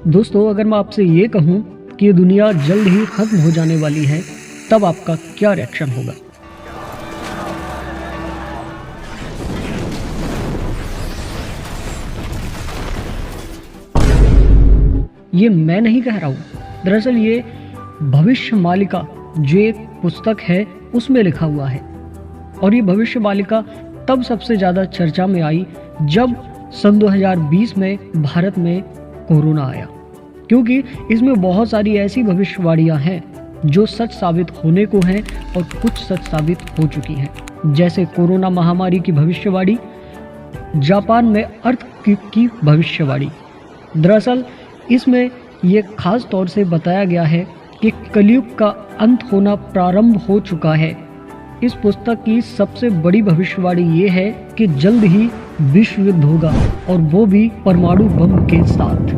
दोस्तों, अगर मैं आपसे ये कहूं कि ये दुनिया जल्द ही खत्म हो जाने वाली है, तब आपका क्या रिएक्शन होगा? ये मैं नहीं कह रहा हूं। दरअसल ये भविष्य मालिका जो एक पुस्तक है उसमें लिखा हुआ है। और ये भविष्य मालिका तब सबसे ज़्यादा चर्चा में आई जब सन 2020 में भारत में कोरोना आया, क्योंकि इसमें बहुत सारी ऐसी भविष्यवाणियां हैं जो सच साबित होने को हैं और कुछ सच साबित हो चुकी हैं। जैसे कोरोना महामारी की भविष्यवाणी, जापान में अर्थक्वेक की भविष्यवाणी। दरअसल इसमें ये खास तौर से बताया गया है कि कलयुग का अंत होना प्रारंभ हो चुका है। इस पुस्तक की सबसे बड़ी भविष्यवाणी ये है कि जल्द ही विश्व युद्ध होगा, और वो भी परमाणु बम के साथ।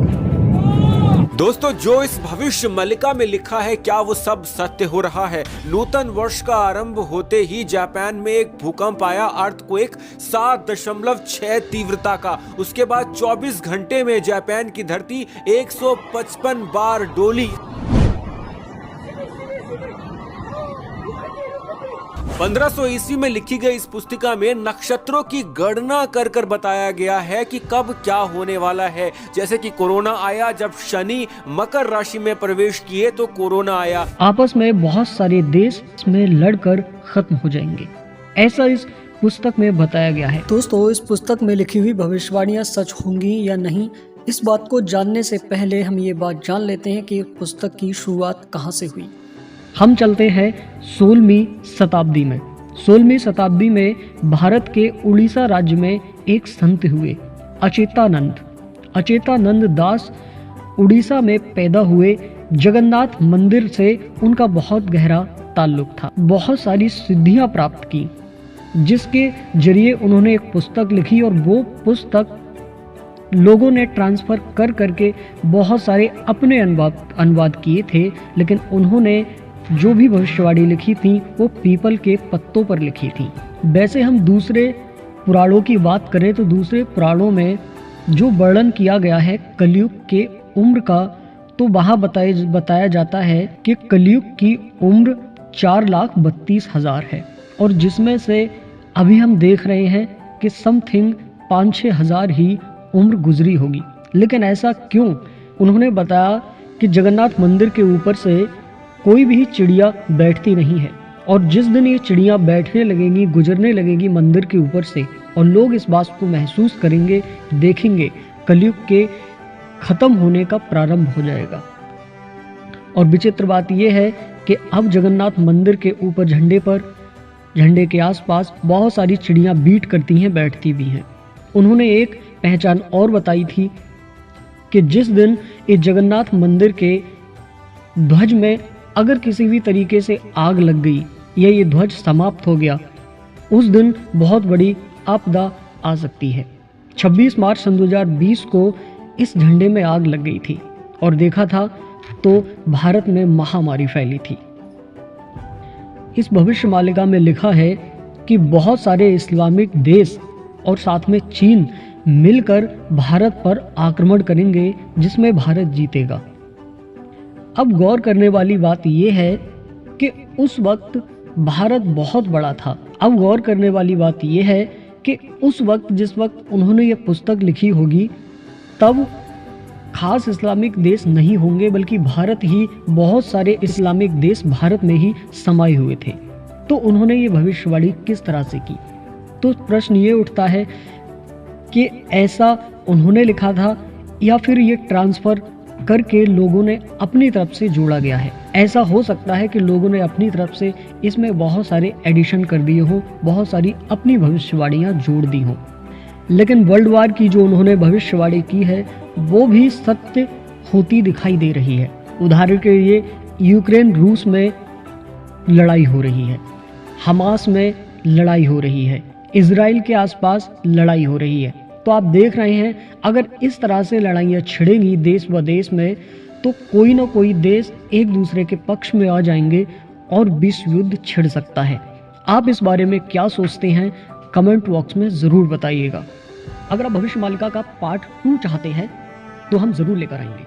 दोस्तों, जो इस भविष्य मालिका में लिखा है, क्या वो सब सत्य हो रहा है? नूतन वर्ष का आरंभ होते ही जापान में एक भूकंप आया, अर्थक्वेक 7.6 तीव्रता का। उसके बाद 24 घंटे में जापान की धरती 155 बार डोली। 1500 ईस्वी में लिखी गई इस पुस्तिका में नक्षत्रों की गणना कर बताया गया है कि कब क्या होने वाला है। जैसे कि कोरोना आया, जब शनि मकर राशि में प्रवेश किए तो कोरोना आया। आपस में बहुत सारे देश इसमें लड़कर खत्म हो जाएंगे, ऐसा इस पुस्तक में बताया गया है। दोस्तों, इस पुस्तक में लिखी हुई भविष्यवाणियां सच होंगी या नहीं, इस बात को जानने से पहले हम ये बात जान लेते हैं कि पुस्तक की शुरुआत कहाँ से हुई। हम चलते हैं 16वीं शताब्दी में। 16वीं शताब्दी में भारत के उड़ीसा राज्य में एक संत हुए, अचेतानंद। अचेतानंद दास उड़ीसा में पैदा हुए। जगन्नाथ मंदिर से उनका बहुत गहरा ताल्लुक था। बहुत सारी सिद्धियां प्राप्त की, जिसके जरिए उन्होंने एक पुस्तक लिखी, और वो पुस्तक लोगों ने ट्रांसफर कर बहुत सारे अपने अनुवाद किए थे। लेकिन उन्होंने जो भी भविष्यवाणी लिखी थी वो पीपल के पत्तों पर लिखी थी। वैसे हम दूसरे पुराणों की बात करें तो दूसरे पुराणों में जो वर्णन किया गया है कलयुग के उम्र का, तो वहाँ बताया जाता है कि कलयुग की उम्र 4,32,000 है, और जिसमें से अभी हम देख रहे हैं कि समथिंग 5-6 हज़ार ही उम्र गुजरी होगी। लेकिन ऐसा क्यों? उन्होंने बताया कि जगन्नाथ मंदिर के ऊपर से कोई भी चिड़िया बैठती नहीं है, और जिस दिन ये चिड़िया बैठने लगेंगी, गुजरने लगेंगी मंदिर के ऊपर से, और लोग इस बात को महसूस करेंगे, देखेंगे, कलयुग के खत्म होने का प्रारंभ हो जाएगा। और विचित्र बात यह है कि अब जगन्नाथ मंदिर के ऊपर झंडे के आसपास बहुत सारी चिड़िया बीट करती हैं, बैठती भी हैं। उन्होंने एक पहचान और बताई थी कि जिस दिन इस जगन्नाथ मंदिर के ध्वज में अगर किसी भी तरीके से आग लग गई या ये ध्वज समाप्त हो गया, उस दिन बहुत बड़ी आपदा आ सकती है। 26 मार्च सन 2020 को इस झंडे में आग लग गई थी, और देखा था तो भारत में महामारी फैली थी। इस भविष्य मालिका में लिखा है कि बहुत सारे इस्लामिक देश और साथ में चीन मिलकर भारत पर आक्रमण करेंगे, जिसमें भारत जीतेगा। अब गौर करने वाली बात यह है कि उस वक्त भारत बहुत बड़ा था। अब गौर करने वाली बात यह है कि उस वक्त, जिस वक्त उन्होंने ये पुस्तक लिखी होगी, तब खास इस्लामिक देश नहीं होंगे, बल्कि भारत ही, बहुत सारे इस्लामिक देश भारत में ही समाये हुए थे। तो उन्होंने ये भविष्यवाणी किस तरह से की? तो प्रश्न ये उठता है कि ऐसा उन्होंने लिखा था या फिर ये ट्रांसफर करके लोगों ने अपनी तरफ से जोड़ा गया है। ऐसा हो सकता है कि लोगों ने अपनी तरफ से इसमें बहुत सारे एडिशन कर दिए हों, बहुत सारी अपनी भविष्यवाणियां जोड़ दी हों। लेकिन वर्ल्ड वार की जो उन्होंने भविष्यवाणी की है वो भी सत्य होती दिखाई दे रही है। उदाहरण के लिए यूक्रेन रूस में लड़ाई हो रही है, हमास में लड़ाई हो रही है, इजराइल के आसपास लड़ाई हो रही है। तो आप देख रहे हैं, अगर इस तरह से लड़ाइयाँ छिड़ेंगी देश व देश में, तो कोई ना कोई देश एक दूसरे के पक्ष में आ जाएंगे और विश्व युद्ध छिड़ सकता है। आप इस बारे में क्या सोचते हैं, कमेंट बॉक्स में ज़रूर बताइएगा। अगर आप भविष्य मालिका का पार्ट 2 चाहते हैं तो हम ज़रूर लेकर आएंगे।